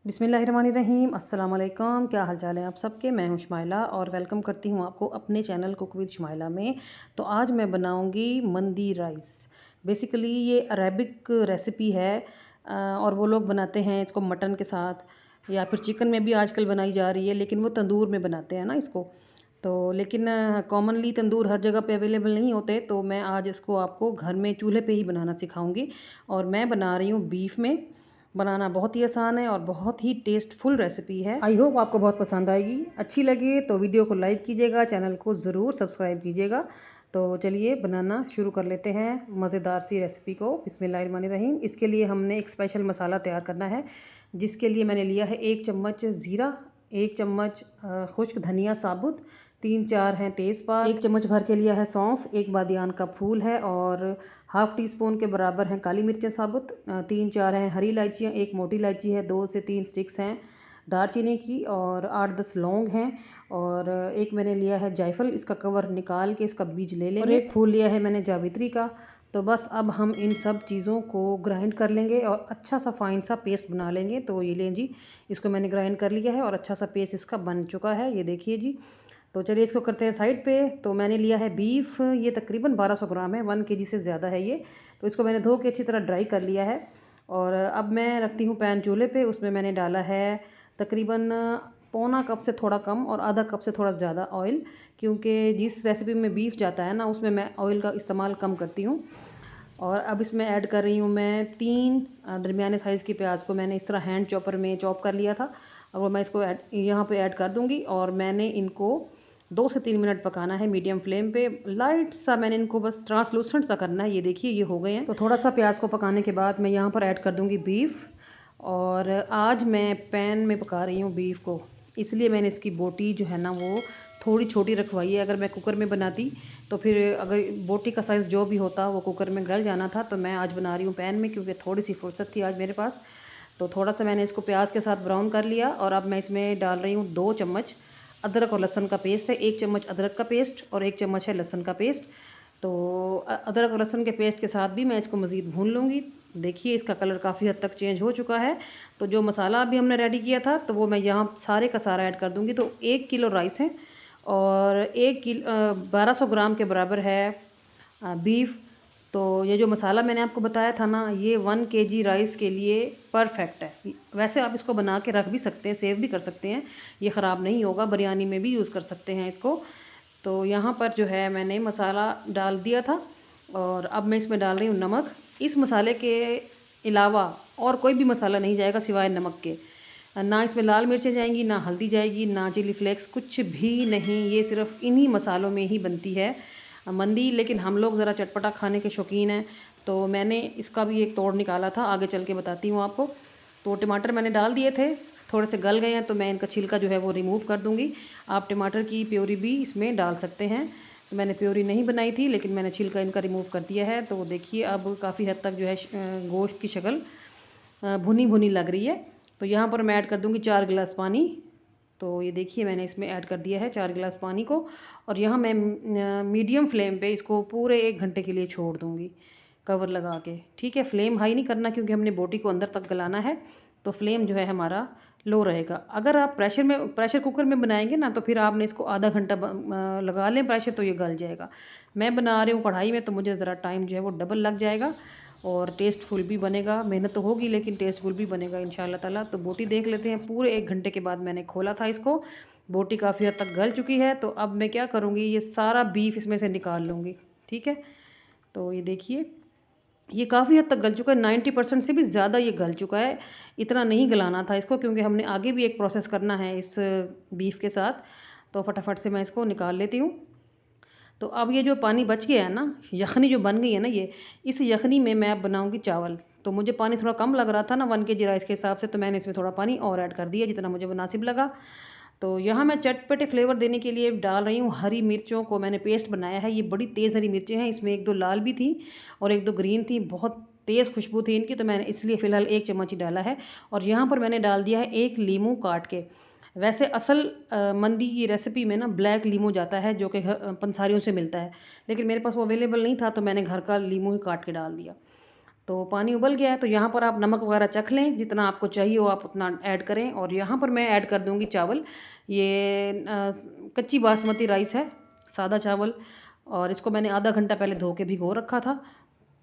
बिस्मिल्लाहिर्रहमानिर्रहीम अस्सलाम वालेकुम। क्या हाल चाल है आप सबके। मैं हूं शुमाइला और वेलकम करती हूं आपको अपने चैनल कुक विद शुमाइला में। तो आज मैं बनाऊंगी मंदी राइस। बेसिकली ये अरेबिक रेसिपी है और वो लोग बनाते हैं इसको मटन के साथ या फिर चिकन में भी आजकल बनाई जा रही है, लेकिन वो तंदूर में बनाते हैं ना इसको। तो लेकिन कॉमनली तंदूर हर जगह पे अवेलेबल नहीं होते, तो मैं आज इसको आपको घर में चूल्हे पे ही बनाना सिखाऊंगी। और मैं बना रही हूँ बीफ में। बनाना बहुत ही आसान है और बहुत ही टेस्टफुल रेसिपी है। आई होप आपको बहुत पसंद आएगी। अच्छी लगे तो वीडियो को लाइक कीजिएगा, चैनल को ज़रूर सब्सक्राइब कीजिएगा। तो चलिए बनाना शुरू कर लेते हैं मज़ेदार सी रेसिपी को। बिस्मिल्लाहिर्रहमानिर्रहीम। इसके लिए हमने एक स्पेशल मसाला तैयार करना है, जिसके लिए मैंने लिया है 1 चम्मच ज़ीरा, 1 चम्मच खुश्क धनिया साबुत, 3-4 हैं तेज़पात, 1 चम्मच भर के लिया है सौंफ, 1 बादियान का फूल है और हाफ़ टी स्पून के बराबर हैं काली मिर्चें साबुत, 3-4 हैं हरी इलायचियाँ, 1 मोटी इलायची है, 2 से 3 स्टिक्स हैं दालचीनी की और 8-10 लौंग हैं और एक मैंने लिया है जायफल। इसका कवर निकाल के इसका बीज ले लेंगे और एक फूल लिया है मैंने जावित्री का। तो बस अब हम इन सब चीज़ों को ग्राइंड कर लेंगे और अच्छा सा फाइन सा पेस्ट बना लेंगे। तो ये लें जी, इसको मैंने ग्राइंड कर लिया है और अच्छा सा पेस्ट इसका बन चुका है, ये देखिए जी। तो चलिए इसको करते हैं साइड पे। तो मैंने लिया है बीफ, ये तकरीबन 1200 ग्राम है, 1 केजी से ज़्यादा है ये। तो इसको मैंने धो के अच्छी तरह ड्राई कर लिया है और अब मैं रखती हूँ पैन चूल्हे पे। उसमें मैंने डाला है तकरीबन पौना कप से थोड़ा कम और आधा कप से थोड़ा ज़्यादा ऑयल, क्योंकि जिस रेसिपी में बीफ जाता है ना उसमें मैं ऑयल का इस्तेमाल कम करती हूँ। और अब इसमें ऐड कर रही हूँ मैं 3 दरमियाने साइज़ की प्याज को मैंने इस तरह हैंड चॉपर में चॉप कर लिया था और वो मैं इसको यहाँ पे ऐड कर दूँगी और मैंने इनको 2 से 3 मिनट पकाना है मीडियम फ्लेम पे। लाइट सा मैंने इनको बस ट्रांसलूसेंट सा करना है, ये देखिए ये हो गए हैं। तो थोड़ा सा प्याज को पकाने के बाद मैं यहाँ पर ऐड कर दूँगी बीफ। और आज मैं पैन में पका रही हूँ बीफ को, इसलिए मैंने इसकी बोटी जो है ना वो थोड़ी छोटी रखवाई है। अगर मैं कुकर में बनाती तो फिर अगर बोटी का साइज़ जो भी होता वो कुकर में गल जाना था। तो मैं आज बना रही हूँ पैन में, क्योंकि थोड़ी सी फुर्सत थी आज मेरे पास। तो थोड़ा सा मैंने इसको प्याज के साथ ब्राउन कर लिया और अब मैं इसमें डाल रही हूँ 2 चम्मच अदरक और लहसुन का पेस्ट है। 1 चम्मच अदरक का पेस्ट और 1 चम्मच है लहसुन का पेस्ट। तो अदरक और लहसुन के पेस्ट के साथ भी मैं इसको मज़ीद भून लूँगी। देखिए इसका कलर काफ़ी हद तक चेंज हो चुका है। तो जो मसाला अभी हमने रेडी किया था तो वो मैं यहाँ सारे का सारा ऐड कर दूँगी। तो 1 किलो राइस है और 1200 ग्राम के बराबर है बीफ। तो ये जो मसाला मैंने आपको बताया था ना, ये 1 केजी राइस के लिए परफेक्ट है। वैसे आप इसको बना के रख भी सकते हैं, सेव भी कर सकते हैं, ये ख़राब नहीं होगा, बिरयानी में भी यूज़ कर सकते हैं इसको। तो यहाँ पर जो है मैंने मसाला डाल दिया था और अब मैं इसमें डाल रही हूँ नमक। इस मसाले के अलावा और कोई भी मसाला नहीं जाएगा सिवाय नमक के। ना इसमें लाल मिर्चें जाएंगी, ना हल्दी जाएगी, ना चिली फ्लेक्स, कुछ भी नहीं। ये सिर्फ इन्हीं मसालों में ही बनती है मंदी। लेकिन हम लोग ज़रा चटपटा खाने के शौकीन हैं, तो मैंने इसका भी एक तोड़ निकाला था, आगे चल के बताती हूँ आपको। तो टमाटर मैंने डाल दिए थे, थोड़े से गल गए हैं तो मैं इनका छिलका जो है वो रिमूव कर दूँगी। आप टमाटर की प्योरी भी इसमें डाल सकते हैं। तो मैंने प्योरी नहीं बनाई थी, लेकिन मैंने छिलका इनका रिमूव कर दिया है। तो देखिए अब काफ़ी हद तक जो है गोश्त की शक्ल भुनी भुनी लग रही है। तो यहाँ पर मैं ऐड कर दूँगी 4 गिलास पानी। तो ये देखिए मैंने इसमें ऐड कर दिया है 4 गिलास पानी को और यहाँ मैं मीडियम फ्लेम पे इसको पूरे 1 घंटे के लिए छोड़ दूँगी कवर लगा के। ठीक है, फ्लेम हाई नहीं करना क्योंकि हमने बोटी को अंदर तक गलाना है। तो फ्लेम जो है हमारा लो रहेगा। अगर आप प्रेशर कुकर में बनाएंगे ना तो फिर आपने इसको आधा घंटा लगा लें प्रेशर, तो ये गल जाएगा। मैं बना रही हूँ कढ़ाई में, तो मुझे ज़रा टाइम जो है वो डबल लग जाएगा और टेस्टफुल भी बनेगा। मेहनत तो होगी लेकिन टेस्टफुल भी बनेगा इंशाल्लाह ताला। तो बोटी देख लेते हैं। पूरे 1 घंटे के बाद मैंने खोला था इसको, बोटी काफ़ी हद तक गल चुकी है। तो अब मैं क्या करूँगी, ये सारा बीफ इसमें से निकाल लूँगी। ठीक है, तो ये देखिए ये काफ़ी हद तक गल चुका है, 90% से भी ज़्यादा ये गल चुका है। इतना नहीं गलाना था इसको, क्योंकि हमने आगे भी एक प्रोसेस करना है इस बीफ के साथ। तो फटाफट से मैं इसको निकाल लेती हूँ। तो अब ये जो पानी बच गया है ना, यखनी जो बन गई है ना, ये इस यखनी में मैं अब बनाऊँगी चावल। तो मुझे पानी थोड़ा कम लग रहा था ना 1 केजी राइस के हिसाब से, तो मैंने इसमें थोड़ा पानी और ऐड कर दिया जितना मुझे मुनासिब लगा। तो यहाँ मैं चटपटे फ्लेवर देने के लिए डाल रही हूँ हरी मिर्चों को। मैंने पेस्ट बनाया है, ये बड़ी तेज़ हरी मिर्चें हैं, इसमें 1-2 लाल भी थी और 1-2 ग्रीन थी। बहुत तेज़ खुशबू थी इनकी, तो मैंने इसलिए फ़िलहाल 1 चम्मच ही डाला है। और यहाँ पर मैंने डाल दिया है 1 लीमू काट के। वैसे असल मंदी की रेसिपी में ना ब्लैक लीमू जाता है, जो कि पंसारियों से मिलता है, लेकिन मेरे पास वो अवेलेबल नहीं था, तो मैंने घर का लीमू ही काट के डाल दिया। तो पानी उबल गया है, तो यहाँ पर आप नमक वगैरह चख लें, जितना आपको चाहिए हो आप उतना ऐड करें। और यहाँ पर मैं ऐड कर दूँगी चावल। ये कच्ची बासमती राइस है, सादा चावल, और इसको मैंने आधा घंटा पहले धो के भिगो रखा था।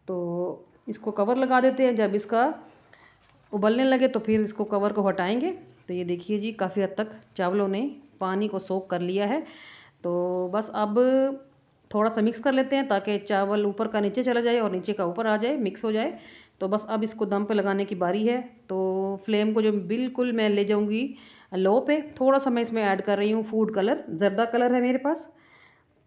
तो इसको कवर लगा देते हैं। जब इसका उबलने लगे तो फिर इसको कवर को हटाएंगे। तो ये देखिए जी, काफ़ी हद तक चावलों ने पानी को सोख कर लिया है। तो बस अब थोड़ा सा मिक्स कर लेते हैं ताकि चावल ऊपर का नीचे चला जाए और नीचे का ऊपर आ जाए, मिक्स हो जाए। तो बस अब इसको दम पे लगाने की बारी है। तो फ्लेम को जो बिल्कुल मैं ले जाऊंगी लो पे। थोड़ा सा मैं इसमें ऐड कर रही हूँ फूड कलर, जर्दा कलर है मेरे पास।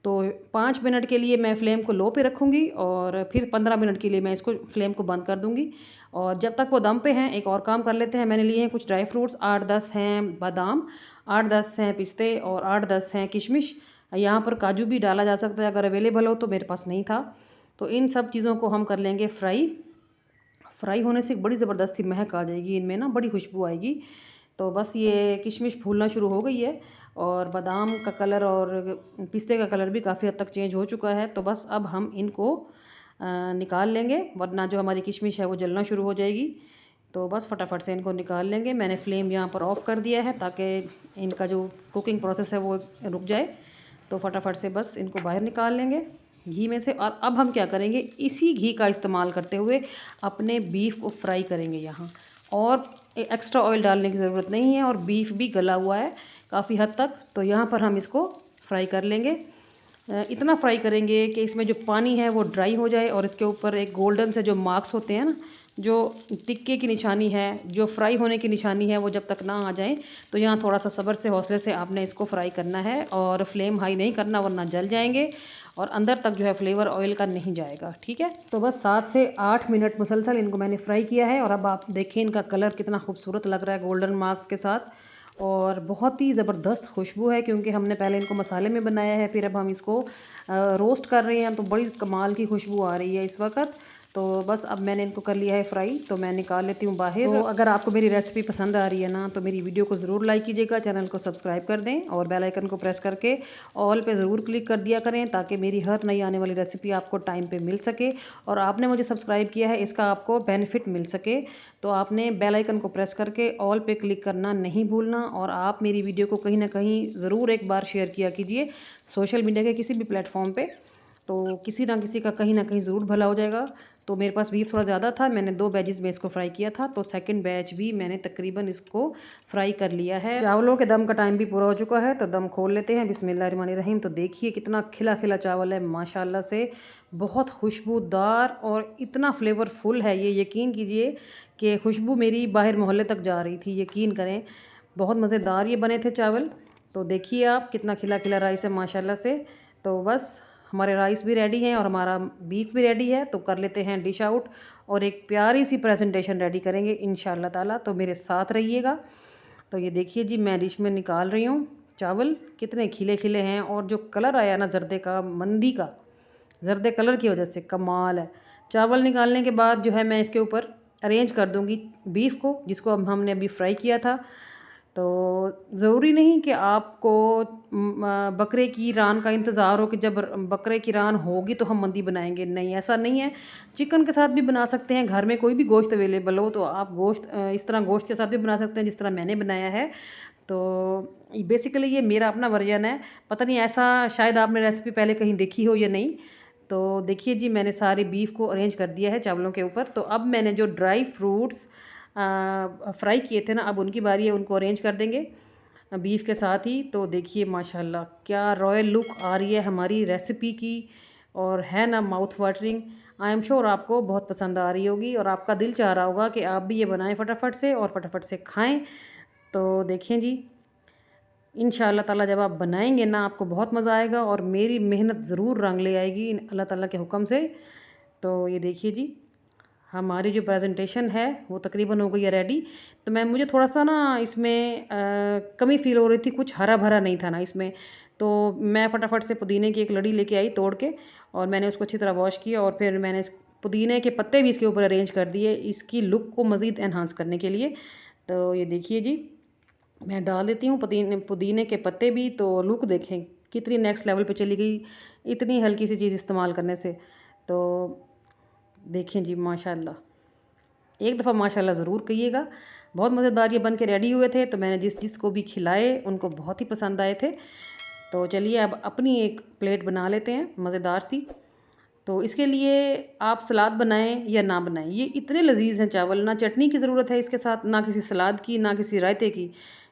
तो 5 मिनट के लिए मैं फ्लेम को लो पे रखूँगी और फिर 15 मिनट के लिए मैं इसको फ्लेम को बंद कर दूँगी। और जब तक वो दम पे हैं एक और काम कर लेते हैं। मैंने लिए हैं कुछ ड्राई फ्रूट्स, 8-10 हैं बादाम, 8-10 हैं पिस्ते और 8-10 हैं किशमिश। यहाँ पर काजू भी डाला जा सकता है अगर अवेलेबल हो, तो मेरे पास नहीं था। तो इन सब चीज़ों को हम कर लेंगे फ्राई। फ्राई होने से बड़ी ज़बरदस्ती महक आ जाएगी इनमें ना, बड़ी खुशबू आएगी। तो बस ये किशमिश फूलना शुरू हो गई है और बादाम का कलर और पिस्ते का कलर भी काफ़ी हद तक चेंज हो चुका है। तो बस अब हम इनको निकाल लेंगे, वरना जो हमारी किशमिश है वो जलना शुरू हो जाएगी। तो बस फटाफट से इनको निकाल लेंगे। मैंने फ्लेम यहाँ पर ऑफ़ कर दिया है ताकि इनका जो कुकिंग प्रोसेस है वो रुक जाए। तो फटाफट से बस इनको बाहर निकाल लेंगे घी में से। और अब हम क्या करेंगे, इसी घी का इस्तेमाल करते हुए अपने बीफ को फ्राई करेंगे यहाँ। और एक्स्ट्रा ऑयल डालने की ज़रूरत नहीं है और बीफ भी गला हुआ है काफ़ी हद तक। तो यहाँ पर हम इसको फ्राई कर लेंगे। इतना फ्राई करेंगे कि इसमें जो पानी है वो ड्राई हो जाए और इसके ऊपर एक गोल्डन से जो मार्क्स होते हैं ना, जो तिक्के की निशानी है, जो फ्राई होने की निशानी है, वो जब तक ना आ जाए। तो यहाँ थोड़ा सा सब्र से, हौसले से आपने इसको फ्राई करना है और फ्लेम हाई नहीं करना, वरना जल जाएंगे और अंदर तक जो है फ्लेवर ऑयल का नहीं जाएगा। ठीक है, तो बस 7 से 8 मिनट मुसलसल इनको मैंने फ्राई किया है। और अब आप देखें इनका कलर कितना खूबसूरत लग रहा है गोल्डन मार्क्स के साथ, और बहुत ही ज़बरदस्त खुशबू है क्योंकि हमने पहले इनको मसाले में बनाया है, फिर अब हम इसको रोस्ट कर रहे हैं। तो बड़ी कमाल की खुशबू आ रही है इस वक्त। तो बस अब मैंने इनको कर लिया है फ्राई, तो मैं निकाल लेती हूँ बाहर। तो अगर आपको मेरी रेसिपी पसंद आ रही है ना, तो मेरी वीडियो को ज़रूर लाइक कीजिएगा, चैनल को सब्सक्राइब कर दें और बेल आइकन को प्रेस करके ऑल पे ज़रूर क्लिक कर दिया करें ताकि मेरी हर नई आने वाली रेसिपी आपको टाइम पे मिल सके। और आपने मुझे सब्सक्राइब किया है, इसका आपको बेनिफिट मिल सके, तो आपने बेल आइकन को प्रेस करके ऑल पे क्लिक करना नहीं भूलना। और आप मेरी वीडियो को कहीं ना कहीं ज़रूर एक बार शेयर किया कीजिए सोशल मीडिया के किसी भी प्लेटफॉर्म पे, तो किसी ना किसी का कहीं ना कहीं ज़रूर भला हो जाएगा। तो मेरे पास बीफ थोड़ा ज़्यादा था, मैंने 2 बैचेस में इसको फ्राई किया था, तो सेकंड बैच भी मैंने तकरीबन इसको फ्राई कर लिया है। चावलों के दम का टाइम भी पूरा हो चुका है, तो दम खोल लेते हैं। बिस्मिल्लाहिर्रहमानिर्रहीम। तो देखिए कितना खिला खिला चावल है माशाल्लाह से, बहुत खुशबूदार और इतना फ्लेवरफुल है ये, यकीन कीजिए कि खुशबू मेरी बाहर मोहल्ले तक जा रही थी, यकीन करें। बहुत मज़ेदार ये बने थे चावल। तो देखिए आप कितना खिला खिला राइस है माशाल्लाह से। तो बस हमारे राइस भी रेडी हैं और हमारा बीफ भी रेडी है। तो कर लेते हैं डिश आउट और एक प्यारी सी प्रेजेंटेशन रेडी करेंगे इंशाल्लाह ताला। तो मेरे साथ रहिएगा। तो ये देखिए जी, मैं डिश में निकाल रही हूँ चावल, कितने खिले खिले हैं और जो कलर आया ना जर्दे का, मंदी का, जर्दे कलर की वजह से कमाल है। चावल निकालने के बाद जो है मैं इसके ऊपर अरेंज कर दूँगी बीफ को, जिसको हमने अभी फ्राई किया था। तो ज़रूरी नहीं कि आपको बकरे की रान का इंतज़ार हो कि जब बकरे की रान होगी तो हम मंदी बनाएंगे, नहीं ऐसा नहीं है। चिकन के साथ भी बना सकते हैं, घर में कोई भी गोश्त अवेलेबल हो तो आप गोश्त इस तरह गोश्त के साथ भी बना सकते हैं जिस तरह मैंने बनाया है। तो बेसिकली ये मेरा अपना वर्जन है, पता नहीं ऐसा शायद आपने रेसिपी पहले कहीं देखी हो या नहीं। तो देखिए जी, मैंने सारे बीफ को अरेंज कर दिया है चावलों के ऊपर। तो अब मैंने जो ड्राई फ्रूट्स फ्राई किए थे ना, अब उनकी बारी है, उनको अरेंज कर देंगे बीफ के साथ ही। तो देखिए माशाल्लाह क्या रॉयल लुक आ रही है हमारी रेसिपी की, और है ना mouth watering. I am sure आपको बहुत पसंद आ रही होगी और आपका दिल चाह रहा होगा कि आप भी ये बनाएं फटाफट से और फटाफट से खाएं। तो देखें जी, इंशाअल्लाह ताला जब आप बनाएंगे ना, आपको बहुत मज़ा आएगा और मेरी मेहनत ज़रूर रंग ले आएगी अल्लाह ताला के हुक्म से। तो ये देखिए जी, हमारी जो प्रेजेंटेशन है वो तकरीबन हो गई है रेडी। तो मुझे थोड़ा सा ना इसमें कमी फ़ील हो रही थी, कुछ हरा भरा नहीं था ना इसमें। तो मैं फटाफट से पुदीने की एक लड़ी लेके आई तोड़ के, और मैंने उसको अच्छी तरह वॉश किया और फिर मैंने पुदीने के पत्ते भी इसके ऊपर अरेंज कर दिए इसकी लुक को मज़ीद एनहांस करने के लिए। तो ये देखिए जी, मैं डाल देती हूँ पुदीने के पत्ते भी। तो लुक देखें कितनी नेक्स्ट लेवल पे चली गई इतनी हल्की सी चीज़ इस्तेमाल करने से। तो देखें जी माशाल्लाह, एक दफ़ा माशाल्लाह ज़रूर कहिएगा। बहुत मज़ेदार ये बन के रेडी हुए थे, तो मैंने जिसको भी खिलाए उनको बहुत ही पसंद आए थे। तो चलिए अब अपनी एक प्लेट बना लेते हैं मज़ेदार सी। तो इसके लिए आप सलाद बनाएं या ना बनाएं, ये इतने लजीज हैं चावल, ना चटनी की ज़रूरत है इसके साथ, ना किसी सलाद की, ना किसी रायते की।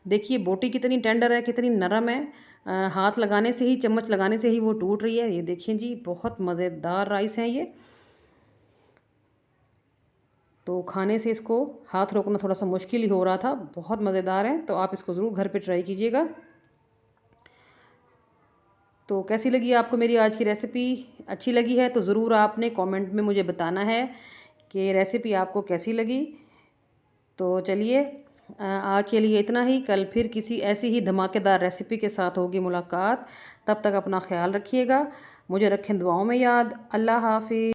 देखिए बोटी कितनी टेंडर है, कितनी नरम है। हाथ लगाने से ही, चम्मच लगाने से ही वो टूट रही है। ये देखिए जी, बहुत मज़ेदार राइस हैं ये। तो खाने से इसको हाथ रोकना थोड़ा सा मुश्किल ही हो रहा था। बहुत मज़ेदार है, तो आप इसको ज़रूर घर पे ट्राई कीजिएगा। तो कैसी लगी आपको मेरी आज की रेसिपी? अच्छी लगी है तो ज़रूर आपने कमेंट में मुझे बताना है कि रेसिपी आपको कैसी लगी। तो चलिए आज के लिए इतना ही। कल फिर किसी ऐसी ही धमाकेदार रेसिपी के साथ होगी मुलाकात। तब तक अपना ख्याल रखिएगा, मुझे रखें दुआओं में याद। अल्लाह हाफ़िज़।